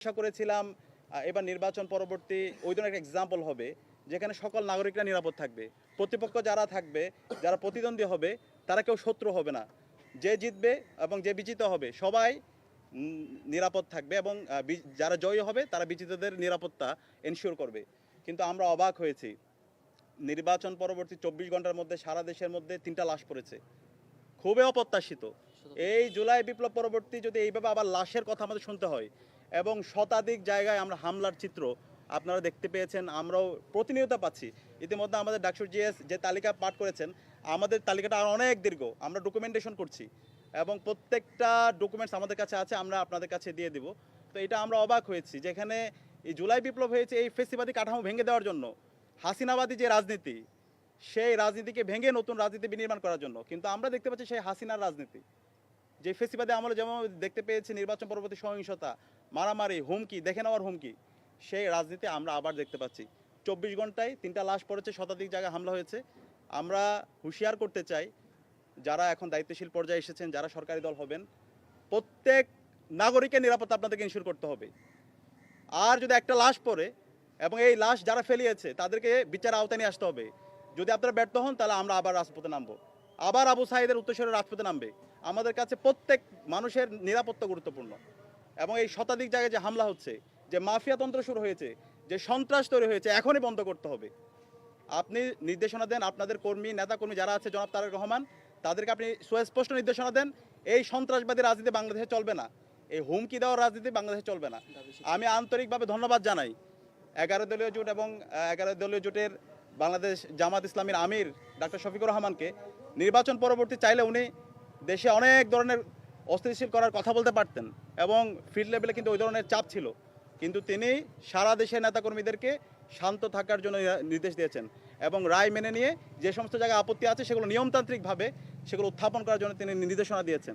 আশা করেছিলাম এবার নির্বাচন পরবর্তী ওই ধরনের একটা এক্সাম্পল হবে যেখানে সকল নাগরিকরা নিরাপদ থাকবে, প্রতিপক্ষ যারা থাকবে, যারা প্রতিদ্বন্দ্বী হবে, তারা কেউ শত্রু হবে না। যে জিতবে এবং যে বিজিত হবে সবাই নিরাপদ থাকবে এবং যারা জয়ী হবে তারা বিজিতদের নিরাপত্তা এনশিওর করবে। কিন্তু আমরা অবাক হয়েছি, নির্বাচন পরবর্তী 24 ঘন্টার মধ্যে সারা দেশের মধ্যে 3টা লাশ পড়েছে, খুবই অপ্রত্যাশিত। এই জুলাই বিপ্লব পরবর্তী যদি এইভাবে আবার লাশের কথা আমাদের শুনতে হয় এবং শতাধিক জায়গায় আমরা হামলার চিত্র আপনারা দেখতে পেয়েছেন, আমরাও প্রতিনিয়ত পাচ্ছি। ইতিমধ্যে আমাদের ডাকসুর জিএস যে তালিকা পাঠ করেছেন, আমাদের তালিকাটা আর অনেক দীর্ঘ, আমরা ডকুমেন্টেশন করছি এবং প্রত্যেকটা ডকুমেন্টস আমাদের কাছে আছে, আমরা আপনাদের কাছে দিয়ে দিব। তো এটা আমরা অবাক হয়েছি, যেখানে এই জুলাই বিপ্লব হয়েছে এই ফেসিবাদী কাঠামো ভেঙে দেওয়ার জন্য, হাসিনাবাদী যে রাজনীতি সেই রাজনীতিকে ভেঙে নতুন রাজনীতি বিনির্মাণ করার জন্য। কিন্তু আমরা দেখতে পাচ্ছি সেই হাসিনার রাজনীতি, যে ফেসিবাদে আমরা যেমন দেখতে পেয়েছি নির্বাচন পরবর্তী সহিংসতা, মারামারি, হুমকি, দেখে নেওয়ার হুমকি, সেই রাজনীতি আমরা আবার দেখতে পাচ্ছি। 24 ঘন্টায় 3টা লাশ পড়েছে, শতাধিক জায়গায় হামলা হয়েছে। আমরা হুঁশিয়ার করতে চাই, যারা এখন দায়িত্বশীল পর্যায়ে এসেছেন, যারা সরকারি দল হবেন, প্রত্যেক নাগরিকের নিরাপত্তা আপনাদেরকে ইনশিওর করতে হবে। আর যদি একটা লাশ পড়ে এবং এই লাশ যারা ফেলিয়েছে তাদেরকে বিচার আওতায় নিয়ে আসতে হবে। যদি আপনারা ব্যর্থ হন তাহলে আমরা আবার রাজপথে নামবো, আবার আবু সাঈদের উত্তরসূরি রাজপথে নামবে। আমাদের কাছে প্রত্যেক মানুষের নিরাপত্তা গুরুত্বপূর্ণ এবং এই শতাধিক জায়গায় যে হামলা হচ্ছে, যে মাফিয়াতন্ত্র শুরু হয়েছে, যে সন্ত্রাস তৈরি হয়েছে, এখনই বন্ধ করতে হবে। আপনি নির্দেশনা দেন, আপনাদের কর্মী নেতাকর্মী যারা আছে, জনাব তারেক রহমান, তাদেরকে আপনি সুস্পষ্ট নির্দেশনা দেন। এই সন্ত্রাসবাদী রাজনীতি বাংলাদেশে চলবে না, এই হুমকি দেওয়ার রাজনীতি বাংলাদেশে চলবে না। আমি আন্তরিকভাবে ধন্যবাদ জানাই 11 দলীয় জোট এবং 11 দলীয় জোটের বাংলাদেশ জামাত ইসলামীর আমির ডাক্তার শফিকুর রহমানকে। নির্বাচন পরবর্তী চাইলে উনি দেশে অনেক ধরনের অস্থিতিশীল করার কথা বলতে পারতেন এবং ফিল্ড লেভেলে কিন্তু ওই ধরনের চাপ ছিল, কিন্তু তিনি সারা দেশের নেতাকর্মীদেরকে শান্ত থাকার জন্য নির্দেশ দিয়েছেন এবং রায় মেনে নিয়ে যে সমস্ত জায়গায় আপত্তি আছে সেগুলো নিয়মতান্ত্রিকভাবে সেগুলো উত্থাপন করার জন্য তিনি নির্দেশনা দিয়েছেন।